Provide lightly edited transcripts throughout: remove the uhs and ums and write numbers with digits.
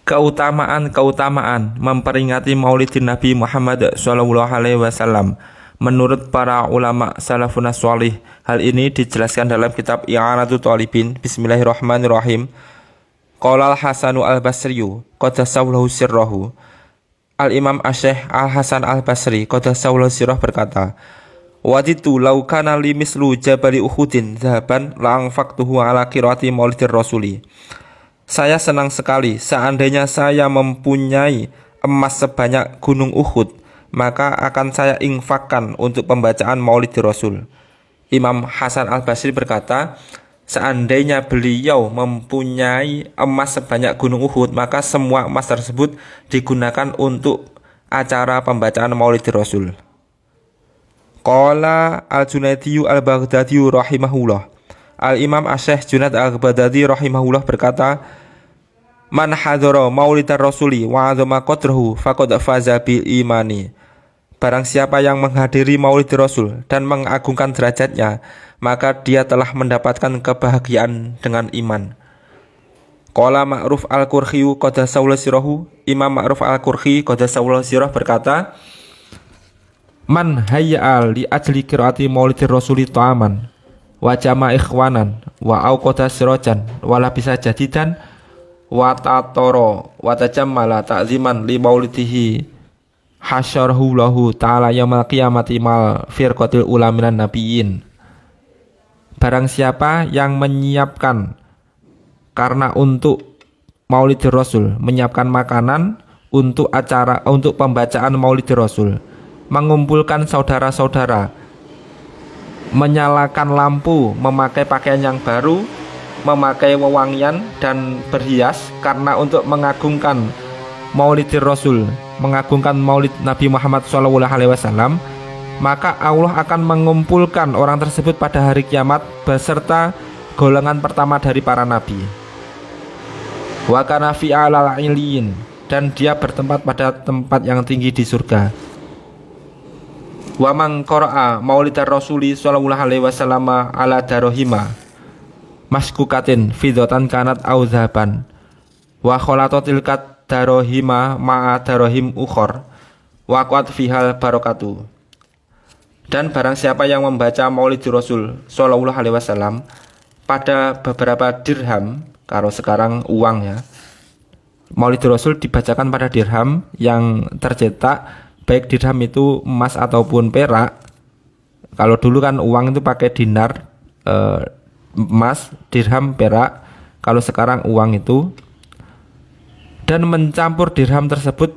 Keutamaan memperingati Maulidin Nabi Muhammad SAW menurut para ulama salafun shalih. Hal ini dijelaskan dalam kitab I'anatul Talibin. Bismillahirrahmanirrahim. Qala al-Hasanu al-Basriyu qadassallahu sirrahu. Al-Imam Asy-Syaikh Al-Hasan Al-Basri qadassallahu sirrahu berkata, waditu law kana li mislu jabali Uhudin dhahaban la anfaqtuhu ala qiraati Maulidir Rasuli. Saya senang sekali seandainya saya mempunyai emas sebanyak gunung Uhud, maka akan saya infakkan untuk pembacaan Maulid Rasul. Imam Hasan Al-Basri berkata, seandainya beliau mempunyai emas sebanyak gunung Uhud, maka semua emas tersebut digunakan untuk acara pembacaan Maulid Rasul. Qala Al-Junaidi Al-Baghdadi rahimahullah. Al-Imam Asy-Syaikh Junaid Al-Baghdadi rahimahullah berkata, man hadhara Maulidar Rasuli wa 'azama qadrahu faqad faza bil imani. Barang siapa yang menghadiri Maulid Rasul dan mengagungkan derajatnya, maka dia telah mendapatkan kebahagiaan dengan iman. Qala Ma'ruf Al-Qurhi qadassallahu sirrahu. Imam Ma'ruf Al-Qurhi qadassallahu sirrahu berkata, man hayya li ajli qiraati Maulidir Rasuli ta'aman wa jama ikhwanan wa auqata sirajan wa labisa jadidan wa tatoro wa tajammala ta'ziman li maulidihi hasyarahu lahu ta'ala yaumil qiyamati mal firqatil ula minan nabiyyin. Barang siapa yang menyiapkan karena untuk Maulidir Rasul, menyiapkan makanan untuk acara untuk pembacaan Maulidir Rasul, mengumpulkan saudara-saudara, menyalakan lampu, memakai pakaian yang baru, memakai wewangian dan berhias karena untuk mengagungkan Maulidir Rasul, mengagungkan Maulid Nabi Muhammad SAW, maka Allah akan mengumpulkan orang tersebut pada hari kiamat beserta golongan pertama dari para nabi. Wa kana fi alal iliyin, dan dia bertempat pada tempat yang tinggi di surga. Wa man qara'a Maulidar Rasuli sallallahu alaihi wasallam ala darohima maskukatin fidatan kanat auzaban wa khalatatil kat darohima ma'a darohim ukhor wa qad fihal barakatu. Dan barang siapa yang membaca Maulid Rasul sallallahu alaihi wasallam pada beberapa dirham, kalau sekarang uang ya, Maulid Rasul dibacakan pada dirham yang tercetak, baik dirham itu emas ataupun perak. Kalau dulu kan uang itu pakai dinar, emas, dirham, perak. Kalau sekarang uang itu, dan mencampur dirham tersebut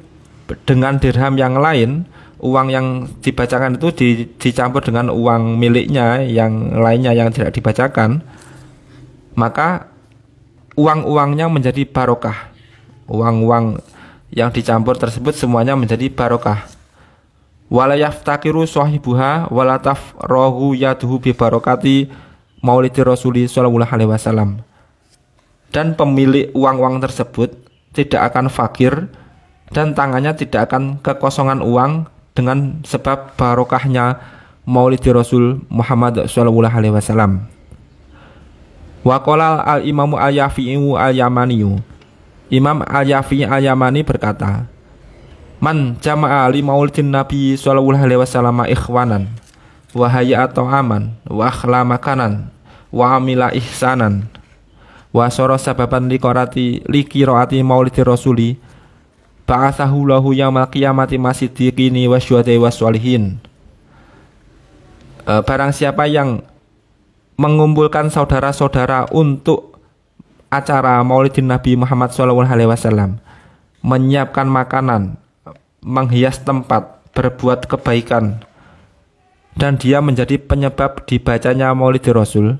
dengan dirham yang lain, uang yang dibacakan itu dicampur dengan uang miliknya yang lainnya yang tidak dibacakan, maka uang-uangnya menjadi barokah. Uang-uang yang dicampur tersebut semuanya menjadi barokah. Wala yaftakiru sahibuha wala tafrahu yaduhu bi barakati Maulidir Rasuli sallallahu alaihi wasallam. Dan pemilik uang-uang tersebut tidak akan fakir dan tangannya tidak akan kekosongan uang dengan sebab barokahnya Maulidir Rasul Muhammad sallallahu alaihi wasallam. Wa qala al-Imam Al-Yafi'i Al-Yamani. Imam Al-Yafi'i Al-Yamani berkata, man jama'a li maulidin Nabi sallallahu alaihi wasallam ikhwanan wa hayya ta'aman wa akhla makanan wa amila ihsanan wa sara sababan liqiraati Maulidir Rasuli ba'athahu lahu yaumal qiyamati masiddiqini wasyuhada'i wassalihin. Barang siapa yang mengumpulkan saudara-saudara untuk acara Maulidin Nabi Muhammad sallallahu alaihi wasallam, menyiapkan makanan, menghias tempat, berbuat kebaikan, dan dia menjadi penyebab dibacanya Maulidir Rasul,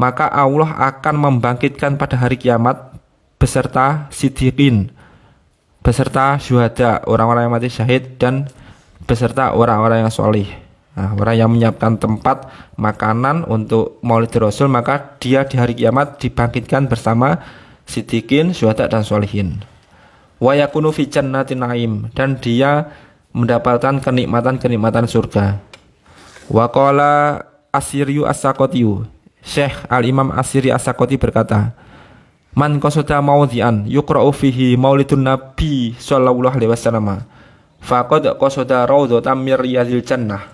maka Allah akan membangkitkan pada hari kiamat beserta siddiqin, beserta syuhada, orang-orang yang mati syahid, dan beserta orang-orang yang solih. Nah, orang yang menyiapkan tempat, makanan untuk Maulidir Rasul, maka dia di hari kiamat dibangkitkan bersama siddiqin, syuhada, dan solihin. Wa yakunu fi jannatin na'im, dan dia mendapatkan kenikmatan-kenikmatan surga. Wa qala Asyriyu As-Saqati, Syekh Al-Imam Asyri As-Saqati berkata, Man qasada maudhi'an yuqra'u fihi maulidun nabi sallallahu alaihi wasallam faqad qasada raudhatan mir riyadil jannah.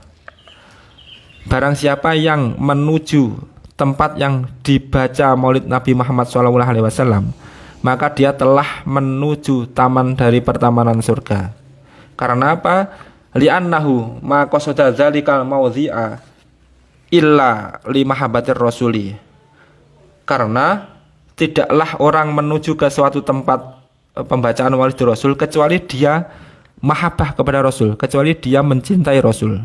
Barang siapa yang menuju tempat yang dibaca maulid Nabi Muhammad SAW, maka dia telah menuju taman dari pertamanan surga. Karena apa? Li'annahu ma qasada dzalikal maudhi'a illa li mahabbatir rasuli. Karena tidaklah orang menuju ke suatu tempat pembacaan maulid Rasul kecuali dia mahabbah kepada Rasul, kecuali dia mencintai Rasul.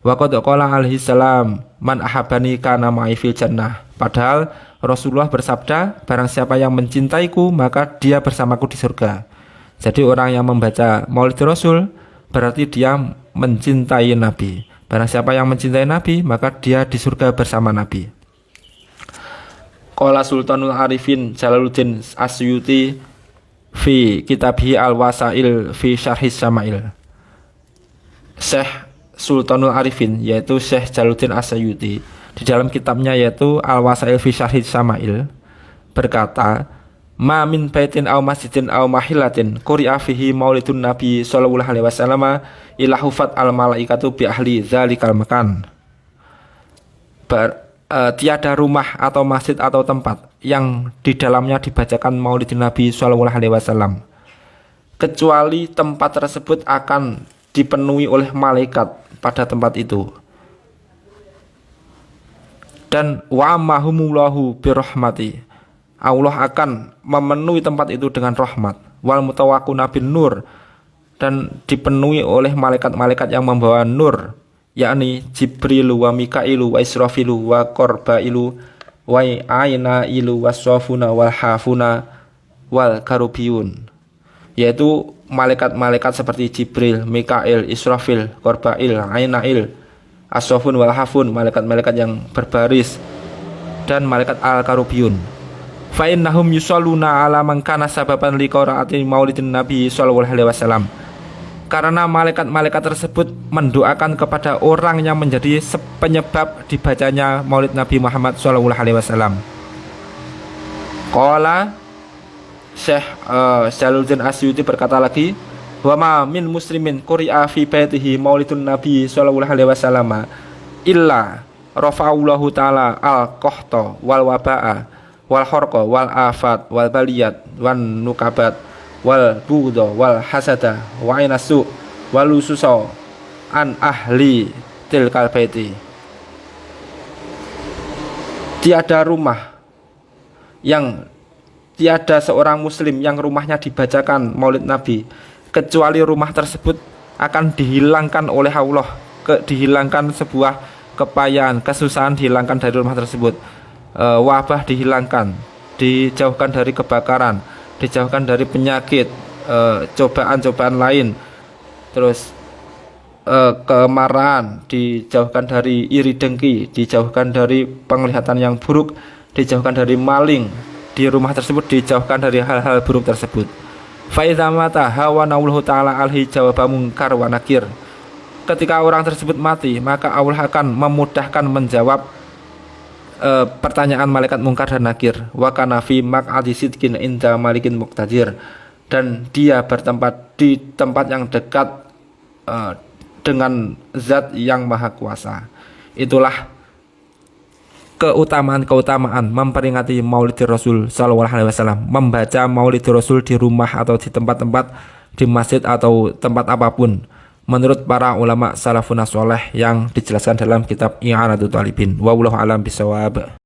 Wa qad qala alaihi salam man ahabbani kana ma'i fil jannah. Padahal Rasulullah bersabda, barang siapa yang mencintaiku maka dia bersamaku di surga. Jadi orang yang membaca maulid Rasul berarti dia mencintai Nabi. Barang siapa yang mencintai Nabi maka dia di surga bersama Nabi. Qala Sultanul Arifin Jalaluddin Asyuti fi kitabhi Al-Wasail fi Syarhis Syama'il. Syekh Sultanul Arifin yaitu Syekh Jalaluddin Asyuti di dalam kitabnya yaitu Al-Wasail fi Syarhis Syama'il berkata, ma min baitin aw masjidin aw mahillatin quri'a fihi maulidun nabi sallallahu alaihi wasallam ila hufat al malaikatu bi ahli dzalikal makan. Tiada rumah atau masjid atau tempat yang di dalamnya dibacakan maulidun nabi sallallahu alaihi wasallam kecuali tempat tersebut akan dipenuhi oleh malaikat pada tempat itu. Dan wa mahumullahu birahmati, Allah akan memenuhi tempat itu dengan rahmat. Wal mutawaqquna bin nur, dan dipenuhi oleh malaikat-malaikat yang membawa nur, yakni Jibrilu wa Mikailu wa Israfilu wa Korbailu wa Ainailu wa Sofuna wal Hafuna wal Karubiyun, yaitu malaikat-malaikat seperti Jibril, Mikail, Israfil, Korbail, Ainail, As-Sofun wal Hafun, malaikat-malaikat yang berbaris, dan malaikat Al-Karubiyun. Fa innahum yusalluna ala man kana sababan liqiraati maulidin nabi sallallahu alaihi wasallam. Karena malaikat-malaikat tersebut mendoakan kepada orang yang menjadi penyebab dibacanya maulid Nabi Muhammad sallallahu alaihi wasallam. Qala Syekh Jalaluddin Asyuti berkata lagi, wa ma min muslimin quri'a fi baitihi maulidun nabi sallallahu alaihi wasallam illa rafa'allahu ta'ala al-qahta wal waba'a wal kharqa wal afat wal baliyat wan nukabat wal budha wal hasada wa inasu wal ususa an ahli tilkal baiti. Tiada seorang muslim yang rumahnya dibacakan maulid Nabi kecuali rumah tersebut akan dihilangkan oleh Allah, dihilangkan sebuah kepayahan, kesusahan dihilangkan dari rumah tersebut, wabah dihilangkan, dijauhkan dari kebakaran, dijauhkan dari penyakit, cobaan-cobaan lain, terus kemarahan, dijauhkan dari iri dengki, dijauhkan dari penglihatan yang buruk, dijauhkan dari maling. Di rumah tersebut dijauhkan dari hal-hal buruk tersebut. Fa idza mata hawa naulhu ta'ala alhi jawaba munkar wa nakir. Ketika orang tersebut mati, maka Allah akan memudahkan menjawab pertanyaan malaikat mungkar dan nakir. Wa kana fi maq'adi sidqin inda malikin muqtadir. Dan dia bertempat di tempat yang dekat dengan zat yang maha kuasa. Itulah keutamaan memperingati Maulid Rasul sallallahu alaihi wasallam, membaca Maulid Rasul di rumah atau di tempat-tempat, di masjid atau tempat apapun, menurut para ulama salafun saleh yang dijelaskan dalam kitab I'anatul Talibin. Wallahu a'lam bishawab.